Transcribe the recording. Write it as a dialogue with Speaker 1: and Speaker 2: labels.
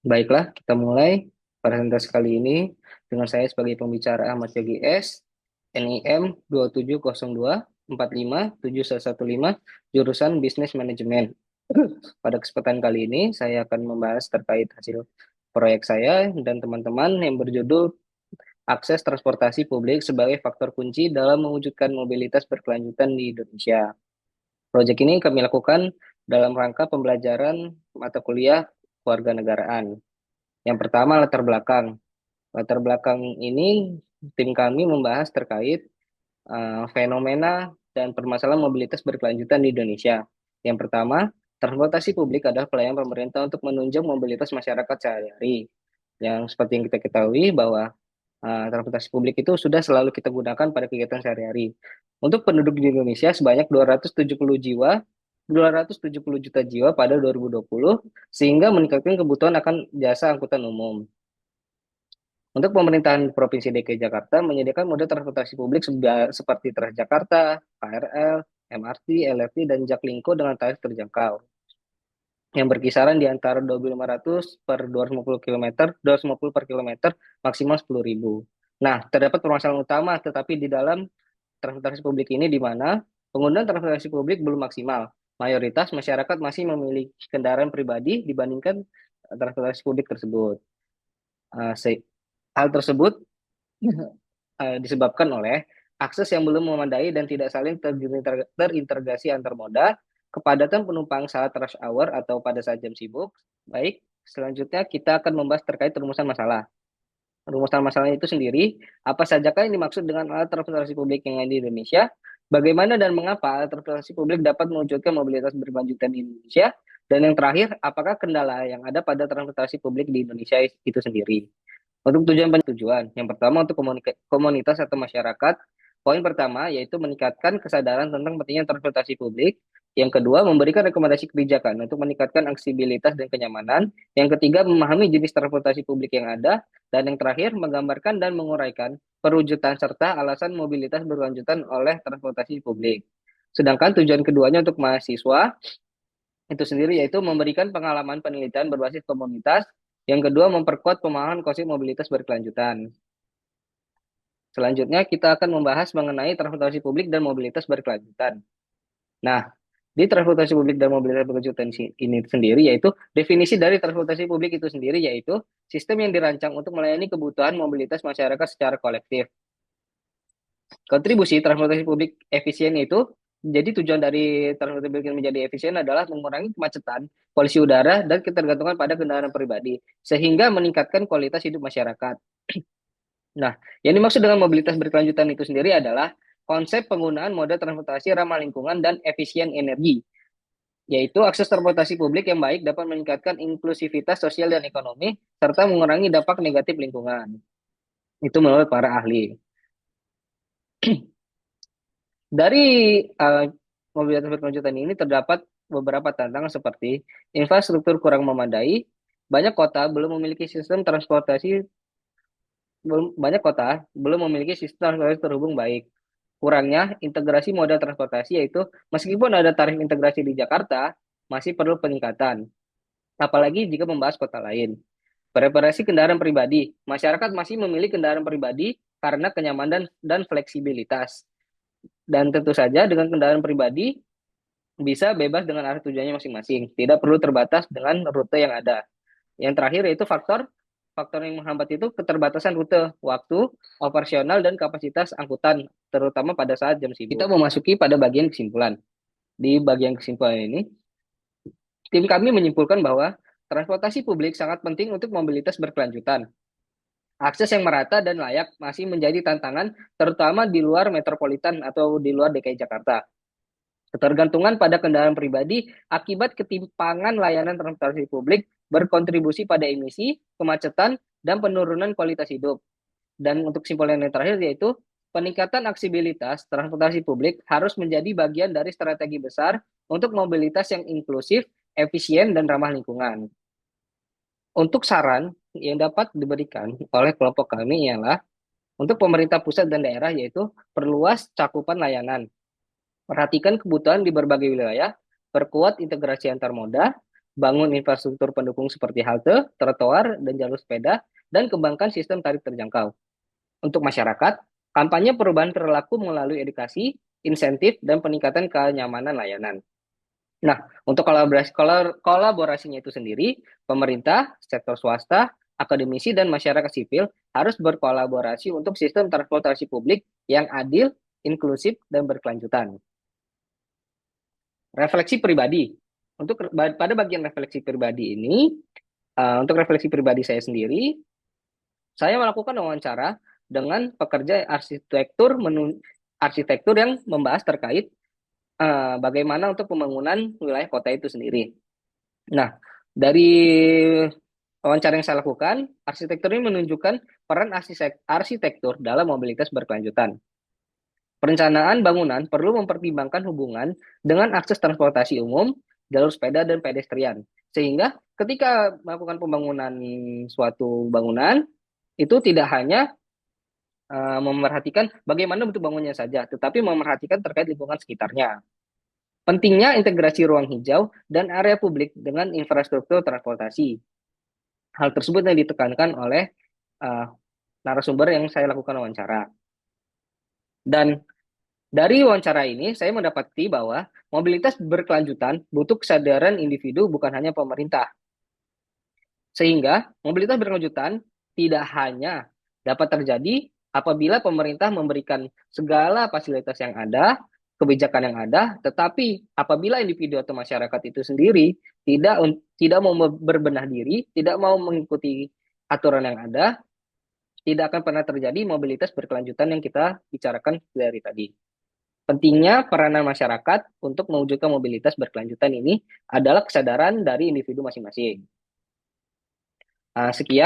Speaker 1: Baiklah, kita mulai presentasi kali ini dengan saya sebagai pembicara Ahmad Yogi S, NIM 270245715, jurusan Bisnis Manajemen. Pada kesempatan kali ini, saya akan membahas terkait hasil proyek saya dan teman-teman yang berjudul Akses Transportasi Publik sebagai Faktor Kunci dalam Mewujudkan Mobilitas Berkelanjutan di Indonesia. Proyek ini kami lakukan dalam rangka pembelajaran mata kuliah kewarganegaraan. Yang pertama, latar belakang. Latar belakang ini tim kami membahas terkait fenomena dan permasalahan mobilitas berkelanjutan di Indonesia. Yang pertama, transportasi publik adalah pelayanan pemerintah untuk menunjang mobilitas masyarakat sehari-hari. Yang seperti yang kita ketahui bahwa transportasi publik itu sudah selalu kita gunakan pada kegiatan sehari-hari. Untuk penduduk di Indonesia sebanyak 270 jiwa, 270 juta jiwa pada 2020, sehingga meningkatkan kebutuhan akan jasa angkutan umum. Untuk pemerintahan Provinsi DKI Jakarta menyediakan moda transportasi publik seperti Transjakarta, KRL, MRT, LRT, dan Jaklingko dengan tarif terjangkau yang berkisaran di antara 2.500 per 250 km, 250 per kilometer, maksimal 10.000. Nah, terdapat permasalahan utama tetapi di dalam transportasi publik ini di mana penggunaan transportasi publik belum maksimal. Mayoritas masyarakat masih memiliki kendaraan pribadi dibandingkan transportasi publik tersebut. Uh, Hal tersebut disebabkan oleh akses yang belum memadai dan tidak saling terintegrasi antar moda, kepadatan penumpang saat rush hour atau pada saat jam sibuk. Baik, selanjutnya kita akan membahas terkait rumusan masalah. Rumusan masalah itu sendiri, apa sajakah yang dimaksud dengan alat transportasi publik yang ada di Indonesia, bagaimana dan mengapa alat transportasi publik dapat mewujudkan mobilitas berkelanjutan di Indonesia, dan yang terakhir, apakah kendala yang ada pada transportasi publik di Indonesia itu sendiri. Untuk tujuan, yang pertama untuk komunitas atau masyarakat. Poin pertama yaitu meningkatkan kesadaran tentang pentingnya transportasi publik. Yang kedua, memberikan rekomendasi kebijakan untuk meningkatkan aksesibilitas dan kenyamanan. Yang ketiga, memahami jenis transportasi publik yang ada. Dan yang terakhir, menggambarkan dan menguraikan perwujudan serta alasan mobilitas berkelanjutan oleh transportasi publik. Sedangkan tujuan keduanya untuk mahasiswa itu sendiri yaitu memberikan pengalaman penelitian berbasis komunitas. Yang kedua, memperkuat pemahaman konsep mobilitas berkelanjutan. Selanjutnya, kita akan membahas mengenai transportasi publik dan mobilitas berkelanjutan. Nah, di transportasi publik dan mobilitas berkelanjutan ini sendiri yaitu definisi dari transportasi publik itu sendiri yaitu sistem yang dirancang untuk melayani kebutuhan mobilitas masyarakat secara kolektif. Kontribusi transportasi publik efisien itu jadi tujuan dari transportasi publik yang menjadi efisien adalah mengurangi kemacetan, polusi udara, dan ketergantungan pada kendaraan pribadi, sehingga meningkatkan kualitas hidup masyarakat. Nah, yang dimaksud dengan mobilitas berkelanjutan itu sendiri adalah konsep penggunaan moda transportasi ramah lingkungan dan efisien energi, yaitu akses transportasi publik yang baik dapat meningkatkan inklusivitas sosial dan ekonomi, serta mengurangi dampak negatif lingkungan. Itu menurut para ahli. Dari uh, mobilitas berkelanjutan ini terdapat beberapa tantangan seperti infrastruktur kurang memadai, banyak kota belum memiliki sistem transportasi banyak kota belum memiliki sistem transportasi terhubung baik. Kurangnya integrasi moda transportasi yaitu meskipun ada tarif integrasi di Jakarta, masih perlu peningkatan. Apalagi jika membahas kota lain. Preferensi kendaraan pribadi. Masyarakat masih memilih kendaraan pribadi karena kenyamanan dan fleksibilitas. Dan tentu saja dengan kendaraan pribadi bisa bebas dengan arah tujuannya masing-masing. Tidak perlu terbatas dengan rute yang ada. Yang terakhir yaitu faktor yang menghambat itu keterbatasan rute, waktu, operasional, dan kapasitas angkutan, terutama pada saat jam sibuk. Kita memasuki pada bagian kesimpulan. Di bagian kesimpulan ini, tim kami menyimpulkan bahwa transportasi publik sangat penting untuk mobilitas berkelanjutan. Akses yang merata dan layak masih menjadi tantangan, terutama di luar metropolitan atau di luar DKI Jakarta. Ketergantungan pada kendaraan pribadi akibat ketimpangan layanan transportasi publik berkontribusi pada emisi, kemacetan, dan penurunan kualitas hidup. Dan untuk kesimpulan yang terakhir yaitu peningkatan aksibilitas transportasi publik harus menjadi bagian dari strategi besar untuk mobilitas yang inklusif, efisien, dan ramah lingkungan. Untuk saran yang dapat diberikan oleh kelompok kami ialah untuk pemerintah pusat dan daerah yaitu perluas cakupan layanan, perhatikan kebutuhan di berbagai wilayah, perkuat integrasi antar moda, bangun infrastruktur pendukung seperti halte, trotoar, dan jalur sepeda, dan kembangkan sistem tarif terjangkau. Untuk masyarakat, kampanye perubahan perilaku melalui edukasi, insentif, dan peningkatan kenyamanan layanan. Nah, untuk kolaborasinya itu sendiri, pemerintah, sektor swasta, akademisi, dan masyarakat sipil harus berkolaborasi untuk sistem transportasi publik yang adil, inklusif, dan berkelanjutan. Refleksi pribadi. Pada bagian refleksi pribadi ini, untuk refleksi pribadi saya sendiri, saya melakukan wawancara dengan pekerja arsitektur yang membahas terkait bagaimana untuk pembangunan wilayah kota itu sendiri. Nah, dari wawancara yang saya lakukan, arsitektur ini menunjukkan peran arsitektur dalam mobilitas berkelanjutan. Perencanaan bangunan perlu mempertimbangkan hubungan dengan akses transportasi umum, jalur sepeda, dan pedestrian. Sehingga ketika melakukan pembangunan suatu bangunan, itu tidak hanya memerhatikan bagaimana bentuk bangunnya saja, tetapi memerhatikan terkait lingkungan sekitarnya. Pentingnya integrasi ruang hijau dan area publik dengan infrastruktur transportasi. Hal tersebut yang ditekankan oleh uh, narasumber yang saya lakukan wawancara. Dan dari wawancara ini, saya mendapati bahwa mobilitas berkelanjutan butuh kesadaran individu bukan hanya pemerintah. Sehingga mobilitas berkelanjutan tidak hanya dapat terjadi apabila pemerintah memberikan segala fasilitas yang ada, kebijakan yang ada, tetapi apabila individu atau masyarakat itu sendiri tidak mau berbenah diri, tidak mau mengikuti aturan yang ada, tidak akan pernah terjadi mobilitas berkelanjutan yang kita bicarakan dari tadi. Pentingnya peranan masyarakat untuk mewujudkan mobilitas berkelanjutan ini adalah kesadaran dari individu masing-masing. Sekian